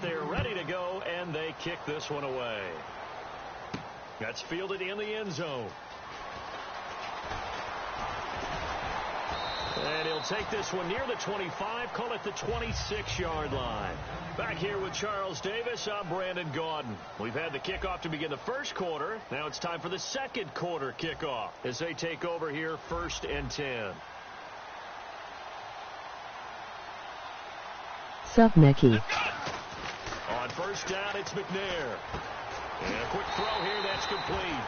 there ready to go, and they kick this one away. That's fielded in the end zone. And he'll take this one near the 25, call it the 26-yard line. Back here with Charles Davis, I'm Brandon Gaudin. We've had the kickoff to begin the first quarter. Now it's time for the second quarter kickoff as they take over here, 1st and 10. Submeki. On first down, it's McNair. And a quick throw here, that's complete.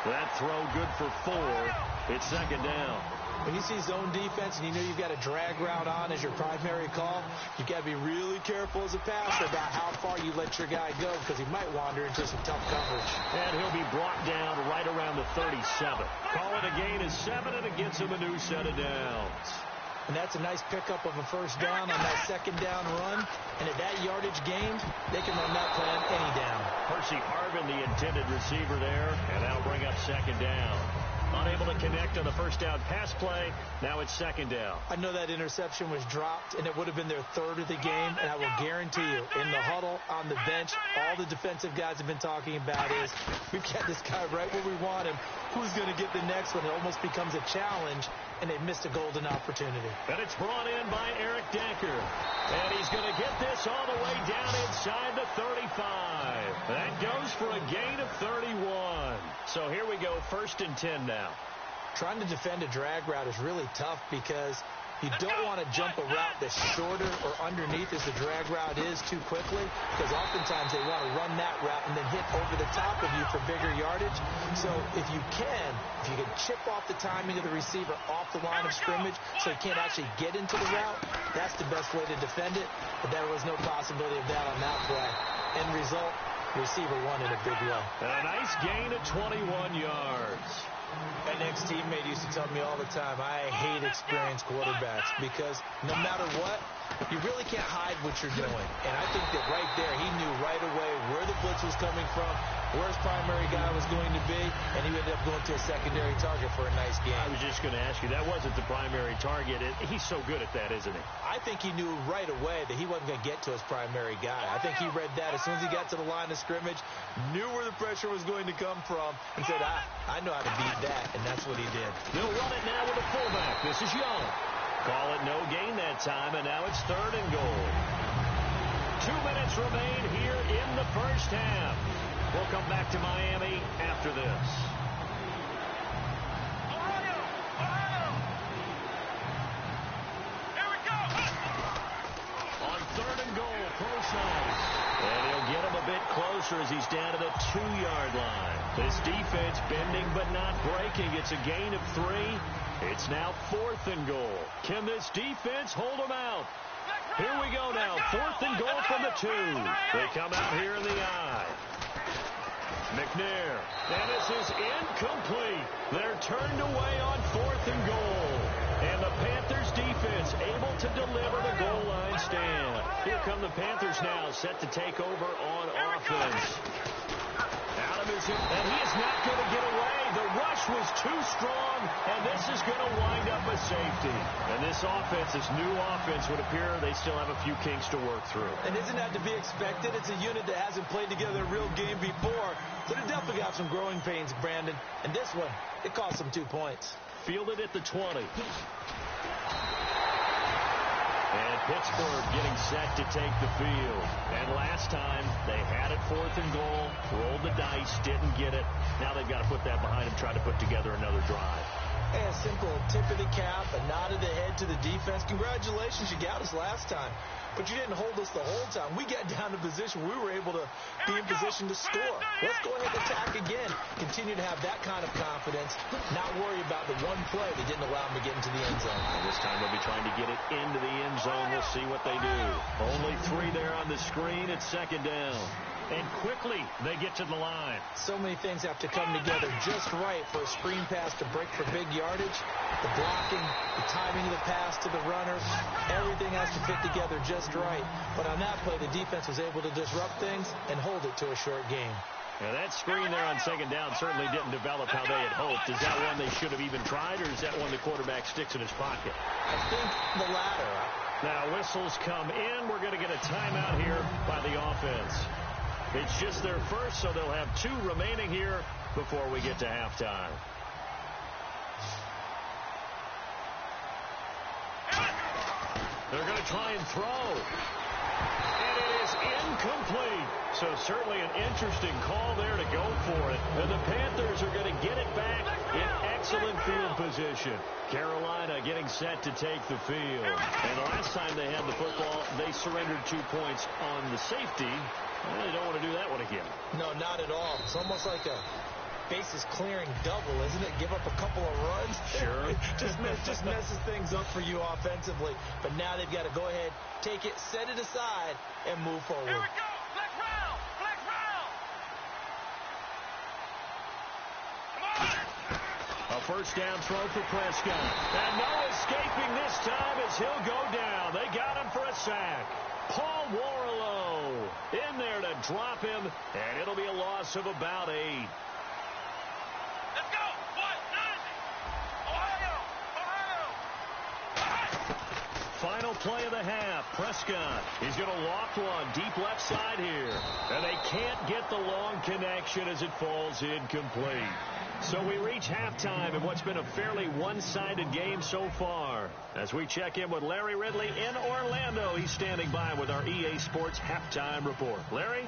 That throw good for 4. It's 2nd down. When you see zone defense and you know you've got a drag route on as your primary call, you've got to be really careful as a passer about how far you let your guy go because he might wander into some tough coverage. And he'll be brought down right around the 37. Call it a gain of 7, and it gets him a new set of downs. And that's a nice pickup of a first down on that 2nd down run. And at that yardage gained, they can run that plan any down. Percy Harvin, the intended receiver there, and that'll bring up 2nd down. Unable to connect on the first down pass play. Now it's 2nd down. I know that interception was dropped, and it would have been their 3rd of the game. And I will guarantee you, in the huddle, on the bench, all the defensive guys have been talking about is, we've got this guy right where we want him. Who's going to get the next one? It almost becomes a challenge, and they missed a golden opportunity. And it's brought in by Eric Decker. And he's going to get this all the way down inside the 35. That goes for a gain of 31. So here we go, 1st and 10 now. Trying to defend a drag route is really tough because you don't want to jump a route that's shorter or underneath as the drag route is too quickly, because oftentimes they want to run that route and then hit over the top of you for bigger yardage. So if you can chip off the timing of the receiver off the line of scrimmage so he can't actually get into the route, that's the best way to defend it. But there was no possibility of that on that play. End result, receiver won in a big way. A nice gain of 21 yards. An ex-teammate used to tell me all the time, I hate experienced quarterbacks because no matter what, you really can't hide what you're doing. And I think that right there, he knew right away where the blitz was coming from, where his primary guy was going to be, and he ended up going to a secondary target for a nice game. I was just going to ask you, that wasn't the primary target. He's so good at that, isn't he? I think he knew right away that he wasn't going to get to his primary guy. I think he read that as soon as he got to the line of scrimmage, knew where the pressure was going to come from, and said, I know how to beat that, and that's what he did. They'll run it now with a fullback. This is Young. Call it no gain that time, and now it's 3rd and goal. 2 minutes remain here in the first half. We'll come back to Miami after this. Here we go. On 3rd and goal, Prosine. And he'll get him a bit closer as he's down to the 2-yard line. This defense bending but not breaking. It's a gain of 3. It's now 4th and goal. Can this defense hold them out? Here we go now. 4th and goal from the 2. They come out here in the I. McNair. And this is incomplete. They're turned away on 4th and goal. And the Panthers defense able to deliver the goal line stand. Here come the Panthers now, set to take over on offense. And he is not going to get away. The rush was too strong, and this is going to wind up a safety. And this offense, this new offense, would appear they still have a few kinks to work through. And isn't that to be expected? It's a unit that hasn't played together a real game before, so they definitely got some growing pains, Brandon. And this one, it cost them 2 points. Fielded at the 20. And Pittsburgh getting set to take the field. And last time, they had it 4th and goal, rolled the dice, didn't get it. Now they've got to put that behind them, try to put together another drive. Hey, a simple tip of the cap, a nod of the head to the defense. Congratulations, you got us last time. But you didn't hold us the whole time. We got down to position. We were able to be in position to score. Let's go ahead and attack again. Continue to have that kind of confidence. Not worry about the one play that didn't allow them to get into the end zone. And this time they'll be trying to get it into the end zone. We'll see what they do. Only 3 there on the screen. It's 2nd down. And quickly, they get to the line. So many things have to come together just right for a screen pass to break for big yardage. The blocking, the timing of the pass to the runner, everything has to fit together just right. But on that play, the defense was able to disrupt things and hold it to a short game. And that screen there on second down certainly didn't develop how they had hoped. Is that one they should have even tried, or is that one the quarterback sticks in his pocket? I think the latter. Now whistles come in. We're going to get a timeout here by the offense. It's just their first, so they'll have 2 remaining here before we get to halftime. They're going to try and throw. And it is incomplete. So certainly an interesting call there to go for it. And the Panthers are going to get it back in excellent field position. Carolina getting set to take the field. And the last time they had the football, they surrendered 2 points on the safety. They don't want to do that one again. No, not at all. It's almost like a bases clearing double, isn't it? Give up a couple of runs. Sure. just messes things up for you offensively. But now they've got to go ahead, take it, set it aside, and move forward. Here we go. Flex round. Flex round. Come on. A first down throw for Prescott. And no escaping this time as he'll go down. They got him for a sack. Paul Warlow in there to drop him, and it'll be a loss of about 8. Let's go. What? Ohio. Final play of the half. Prescott is going to loft one deep left side here. And they can't get the long connection as it falls incomplete. So we reach halftime in what's been a fairly one-sided game so far. As we check in with Larry Ridley in Orlando, he's standing by with our EA Sports Halftime Report. Larry?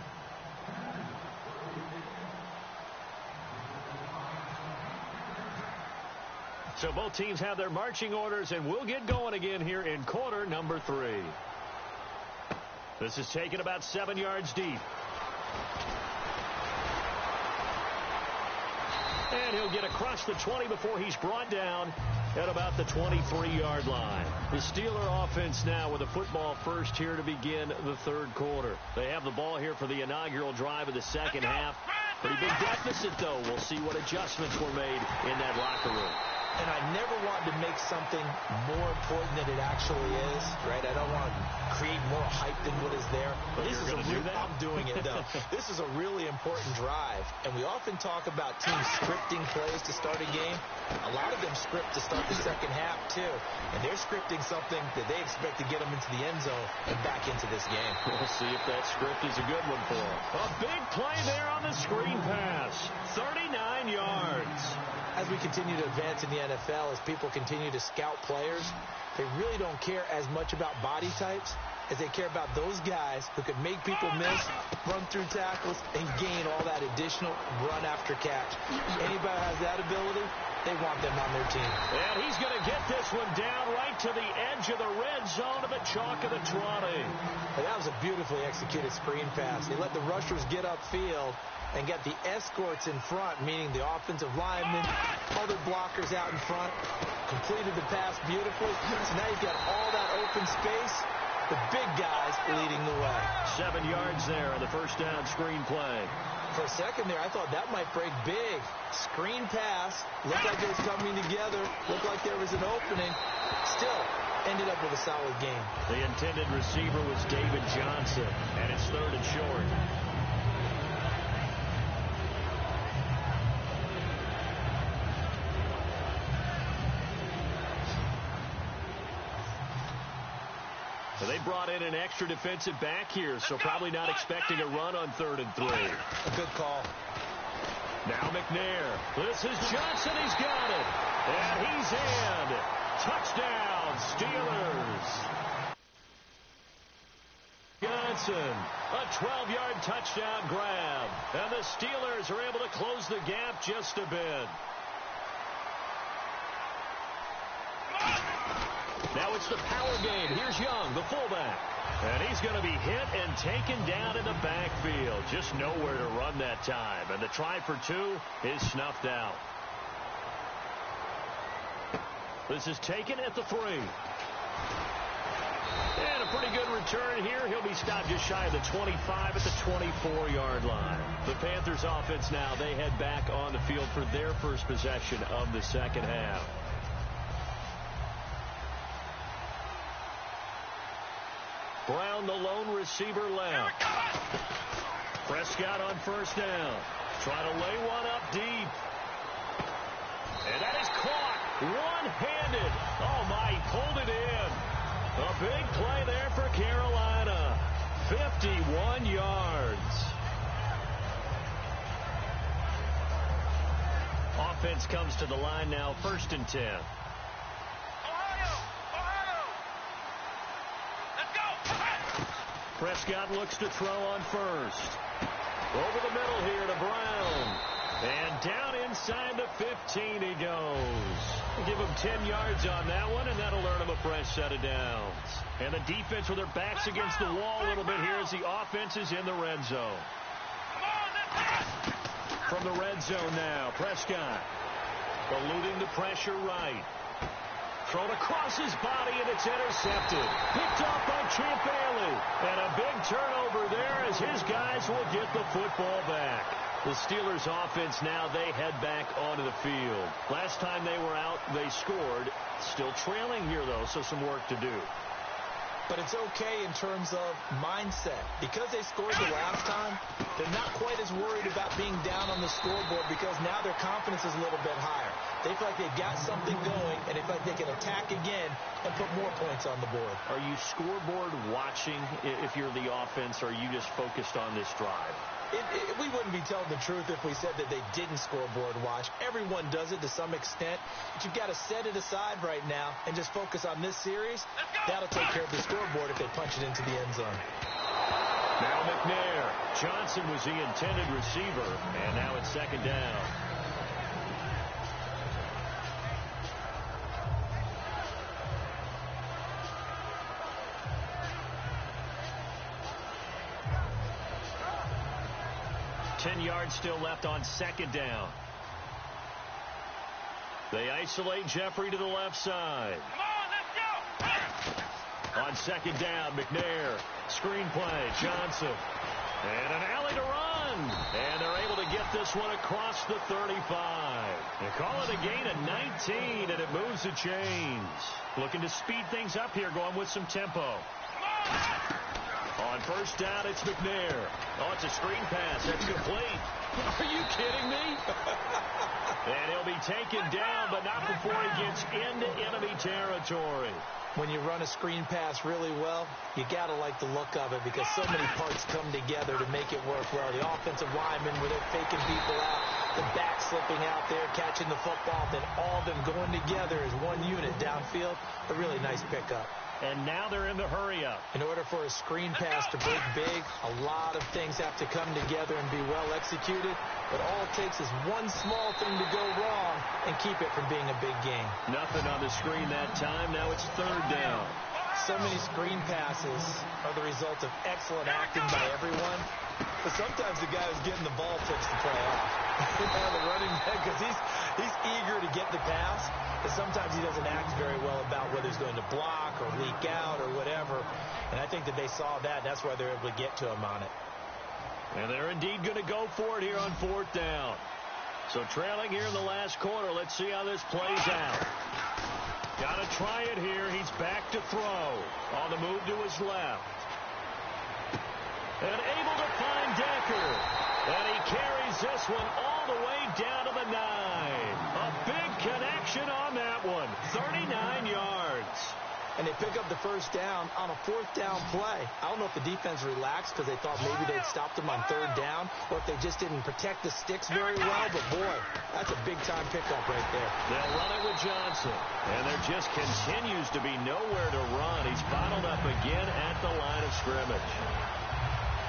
So both teams have their marching orders, and we'll get going again here in quarter number 3. This is taken about 7 yards deep. And he'll get across the 20 before he's brought down at about the 23-yard line. The Steeler offense now with a football first here to begin the third quarter. They have the ball here for the inaugural drive of the second half. Pretty big deficit, though. We'll see what adjustments were made in that locker room. And I never wanted to make something more important than it actually is, right? I don't want to create more hype than what is there. But this is I'm doing it, though. This is a really important drive. And we often talk about teams scripting plays to start a game. A lot of them script to start the second half, too. And they're scripting something that they expect to get them into the end zone and back into this game. We'll see if that script is a good one for them. A big play there on the screen pass. 39 yards. As we continue to advance in the NFL, as people continue to scout players, they really don't care as much about body types as they care about those guys who can make people miss, run through tackles, and gain all that additional run after catch. Anybody who has that ability, they want them on their team. And he's going to get this one down right to the edge of the red zone of the chalk of the 20. And that was a beautifully executed screen pass. They let the rushers get upfield and get the escorts in front, meaning the offensive linemen, other blockers out in front, completed the pass beautifully. So now you've got all that open space, the big guys leading the way. 7 yards there on the first down screen play. For a second there, I thought that might break big. Screen pass, looked like it was coming together, looked like there was an opening. Still, ended up with a solid game. The intended receiver was David Johnson, and it's 3rd and short. So they brought in an extra defensive back here, so probably not expecting a run on 3rd and 3. A good call. Now McNair. This is Johnson. He's got it. And he's in. Touchdown, Steelers. Johnson, a 12-yard touchdown grab. And the Steelers are able to close the gap just a bit. Now it's the power game. Here's Young, the fullback. And he's going to be hit and taken down in the backfield. Just nowhere to run that time. And the try for 2 is snuffed out. This is taken at the 3. And a pretty good return here. He'll be stopped just shy of the 25 at the 24-yard line. The Panthers offense now, they head back on the field for their first possession of the second half. Brown, the lone receiver left. Prescott on first down. Trying to lay one up deep. And that is caught one-handed. Oh, my, he pulled it in. A big play there for Carolina. 51 yards. Offense comes to the line now, 1st and 10. Ohio! Let's go! Prescott looks to throw on first. Over the middle here to Brown. And down inside the 15 he goes. Give him 10 yards on that one, and that'll earn him a fresh set of downs. And the defense with their backs against the wall a little bit here as the offense is in the red zone. From the red zone now, Prescott eluding the pressure right. Thrown across his body, and it's intercepted. Picked off by Champ Bailey. And a big turnover there as his guys will get the football back. The Steelers offense now, they head back onto the field. Last time they were out, they scored. Still trailing here, though, so some work to do. But it's okay in terms of mindset. Because they scored the last time, they're not quite as worried about being down on the scoreboard because now their confidence is a little bit higher. They feel like they've got something going, and they feel like they can attack again and put more points on the board. Are you scoreboard watching if you're the offense, or are you just focused on this drive? We wouldn't be telling the truth if we said that they didn't scoreboard watch. Everyone does it to some extent. But you've got to set it aside right now and just focus on this series. That'll take care of the scoreboard if they punch it into the end zone. Now McNair. Johnson was the intended receiver, and now it's 2nd down. Yards still left on 2nd down. They isolate Jeffrey to the left side. Come on, let's go! On 2nd down, McNair. Screen play, Johnson. And an alley to run. And they're able to get this one across the 35. They call it a gain of 19, and it moves the chains. Looking to speed things up here, going with some tempo. On 1st down, it's McNair. Oh, it's a screen pass. That's complete. Are you kidding me? And he'll be taken down, but not before he gets into enemy territory. When you run a screen pass really well, you got to like the look of it because so many parts come together to make it work well. The offensive linemen, where they're faking people out, the back slipping out there, catching the football, then all of them going together as one unit downfield. A really nice pickup. And now they're in the hurry-up. In order for a screen pass to break big, a lot of things have to come together and be well executed. But all it takes is one small thing to go wrong and keep it from being a big game. Nothing on the screen that time. Now it's 3rd down. So many screen passes are the result of excellent acting by everyone. But sometimes the guy who's getting the ball takes the play off. The running back, because he's eager to get the pass. But sometimes he doesn't act very well about whether he's going to block or leak out or whatever. And I think that they saw that. That's why they're able to get to him on it. And they're indeed going to go for it here on 4th down. So trailing here in the last quarter. Let's see how this plays out. Got to try it here. He's back to throw. On the move to his left. And able to find Decker. And he carries this one all the way down to the 9. A big connection on that one. 39 yards. And they pick up the 1st down on a 4th down play. I don't know if the defense relaxed because they thought maybe they'd stopped them on 3rd down, or if they just didn't protect the sticks very well. But, boy, that's a big-time pickup right there. They'll run it with Johnson. And there just continues to be nowhere to run. He's bottled up again at the line of scrimmage.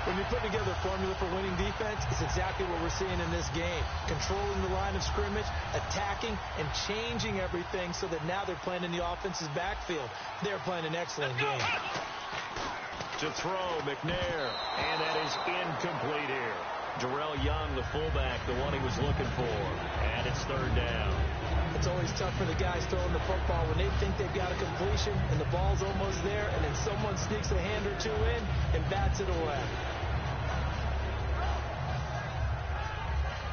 When you put together a formula for winning defense, it's exactly what we're seeing in this game. Controlling the line of scrimmage, attacking, and changing everything so that now they're playing in the offense's backfield. They're playing an excellent game. To throw, McNair. And that is incomplete here. Darrell Young, the fullback, the one he was looking for. And it's 3rd down. It's always tough for the guys throwing the football when they think they've got a completion and the ball's almost there, and then someone sneaks a hand or two in and bats it away.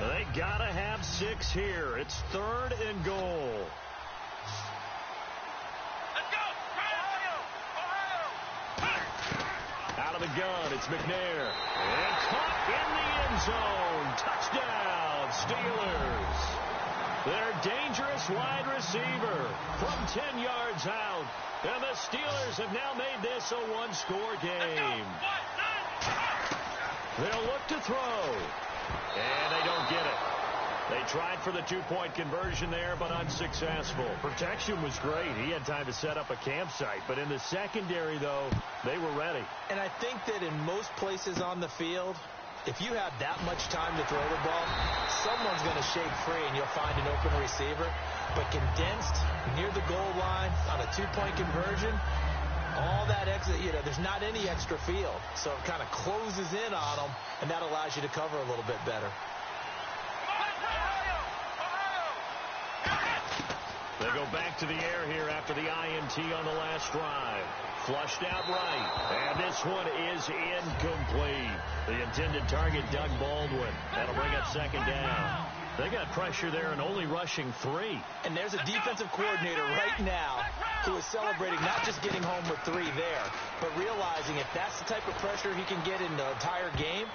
They got to have 6 here. It's 3rd and goal. Let's go! Ohio! Out of the gun, it's McNair. And caught in the zone. Touchdown, Steelers. Their dangerous wide receiver from 10 yards out. And the Steelers have now made this a one-score game. They'll look to throw. And they don't get it. They tried for the two-point conversion there, but unsuccessful. Protection was great. He had time to set up a campsite. But in the secondary, though, they were ready. And I think that in most places on the field, if you have that much time to throw the ball, someone's going to shake free and you'll find an open receiver. But condensed near the goal line on a two-point conversion, all that exit, there's not any extra field. So it kind of closes in on them, and that allows you to cover a little bit better. They go back to the air here after the INT on the last drive. Flushed out right. And this one is incomplete. The intended target, Doug Baldwin. That'll bring up second down. They got pressure there and only rushing 3. And there's a defensive coordinator right now who is celebrating not just getting home with 3 there, but realizing if that's the type of pressure he can get in the entire game,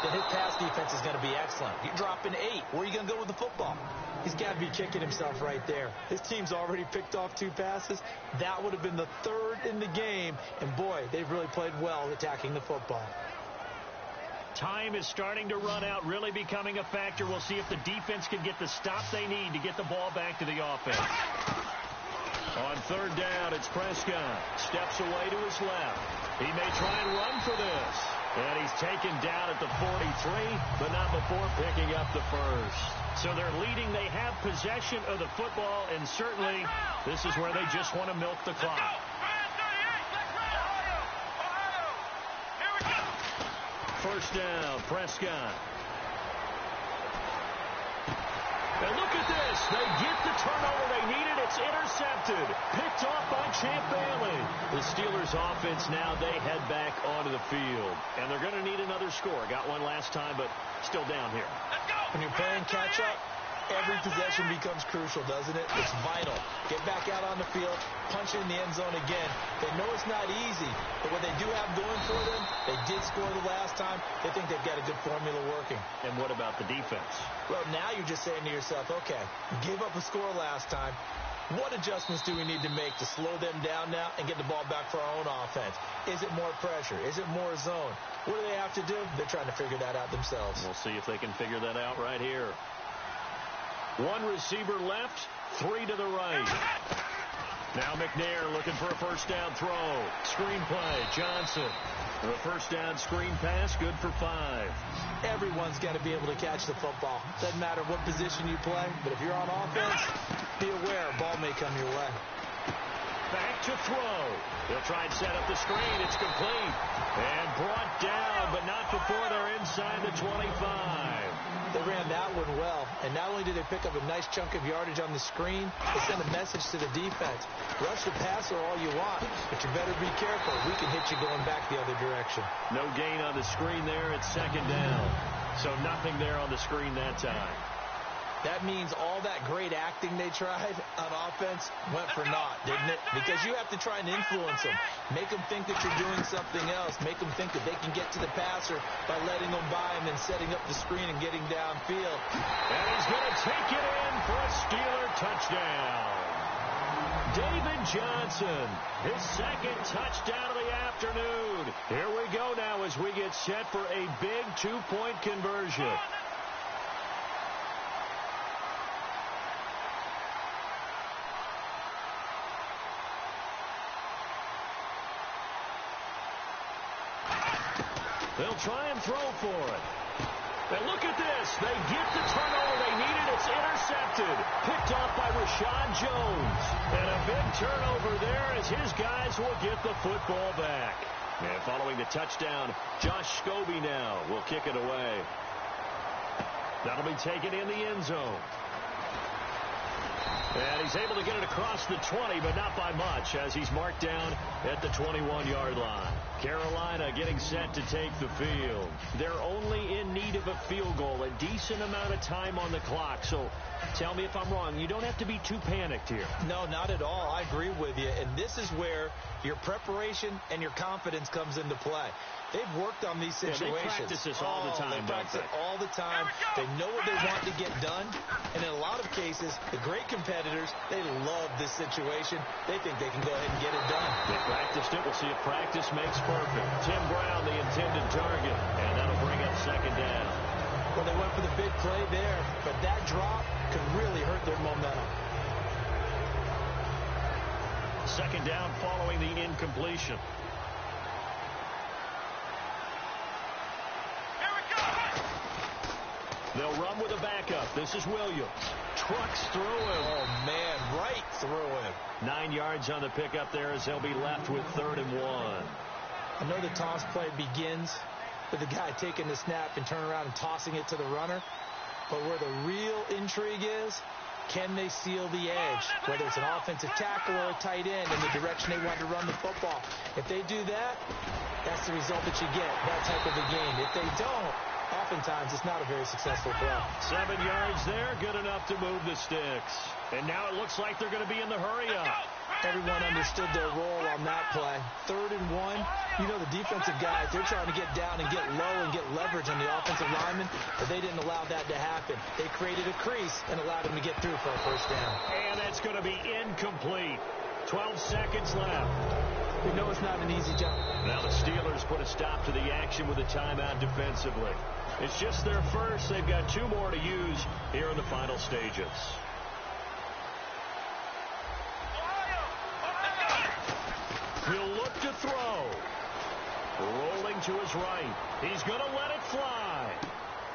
then his pass defense is going to be excellent. You're dropping 8. Where are you going to go with the football? He's got to be kicking himself right there. His team's already picked off 2 passes. That would have been the 3rd in the game. And, boy, they've really played well attacking the football. Time is starting to run out, really becoming a factor. We'll see if the defense can get the stop they need to get the ball back to the offense. On third down, it's Prescott. Steps away to his left. He may try and run for this. And he's taken down at the 43, but not before picking up the first. So they're leading. They have possession of the football, and certainly this is where they just want to milk the clock. First down, Prescott. And look at this. They get the turnover they needed. It's intercepted. Picked off by Champ Bailey. The Steelers offense now, they head back onto the field. And they're going to need another score. Got one last time, but still down here. When you're playing catch-up, every possession becomes crucial, doesn't it? It's vital. Get back out on the field, punch it in the end zone again. They know it's not easy, but what they do have going for them, they did score the last time. They think they've got a good formula working. And what about the defense? Well, now you're just saying to yourself, okay, gave up a score last time. What adjustments do we need to make to slow them down now and get the ball back for our own offense? Is it more pressure? Is it more zone? What do they have to do? They're trying to figure that out themselves. We'll see if they can figure that out right here. 1 receiver left, 3 to the right. Now McNair looking for a first down throw. Screen play, Johnson. The first down screen pass, good for 5. Everyone's got to be able to catch the football. Doesn't matter what position you play, but if you're on offense, be aware a ball may come your way. Back to throw. They'll try and set up the screen. It's complete. And brought down, but not before they're inside the 25. They ran that one well, and not only did they pick up a nice chunk of yardage on the screen, they sent a message to the defense. Rush the passer all you want, but you better be careful. We can hit you going back the other direction. No gain on the screen there. It's second down. So nothing there on the screen that time. That means all that great acting they tried on offense went for naught, didn't it? Because you have to try and influence them. Make them think that you're doing something else. Make them think that they can get to the passer by letting them by and then setting up the screen and getting downfield. And he's going to take it in for a Steeler touchdown. David Johnson, his second touchdown of the afternoon. Here we go now as we get set for a big 2-point conversion. They'll try and throw for it. And look at this. They get the turnover they needed. It's intercepted. Picked off by Rashad Jones. And a big turnover there as his guys will get the football back. And following the touchdown, Josh Scobie now will kick it away. That'll be taken in the end zone. And he's able to get it across the 20, but not by much as he's marked down at the 21-yard line. Carolina getting set to take the field. They're only in need of a field goal, a decent amount of time on the clock. So tell me if I'm wrong. You don't have to be too panicked here. No, not at all. I agree with you. And this is where your preparation and your confidence comes into play. They've worked on these situations. They practice this all the time. They practice it all the time. They know what they want to get done. And in a lot of cases, the great competitors, they love this situation. They think they can go ahead and get it done. They practiced it. We'll see if practice makes perfect. Tim Brown, the intended target. And that'll bring up second down. Well, they went for the big play there, but that drop could really hurt their momentum. Second down following the incompletion. They'll run with a backup. This is Williams. Trucks through him. Oh, man, right through him. 9 yards on the pickup there as they'll be left with 3rd and 1. I know the toss play begins with the guy taking the snap and turning around and tossing it to the runner. But where the real intrigue is, can they seal the edge? Whether it's an offensive tackle or a tight end in the direction they want to run the football. If they do that, that's the result that you get, that type of a game. If they don't, oftentimes it's not a very successful play. 7 yards there, good enough to move the sticks. And now it looks like they're going to be in the hurry-up. Everyone understood their role on that play. 3rd and 1. You know, the defensive guys, they're trying to get down and get low and get leverage on the offensive linemen, but they didn't allow that to happen. They created a crease and allowed them to get through for a first down. And that's going to be incomplete. 12 seconds left. We know it's not an easy job. Now the Steelers put a stop to the action with a timeout defensively. It's just their first. They've got 2 more to use here in the final stages. He'll look to throw. Rolling to his right. He's going to let it fly.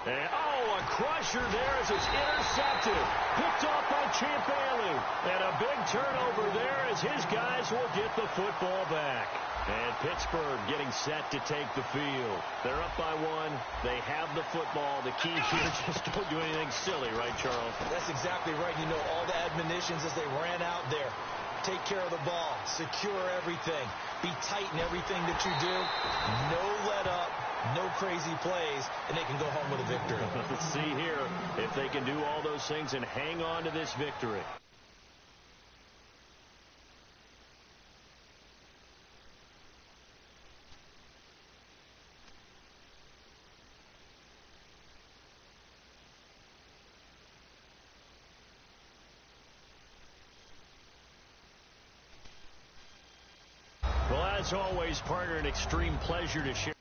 And, a crusher there as it's intercepted. Picked off by Champ Bailey. And a big turnover there as his guys will get the football back. And Pittsburgh getting set to take the field. They're up by 1. They have the football. The key here, just don't do anything silly, right, Charles? That's exactly right. You know, all the admonitions as they ran out there. Take care of the ball. Secure everything. Be tight in everything that you do. No let up. No crazy plays. And they can go home with a victory. Let's see here if they can do all those things and hang on to this victory. Well, as always, partner, an extreme pleasure to share.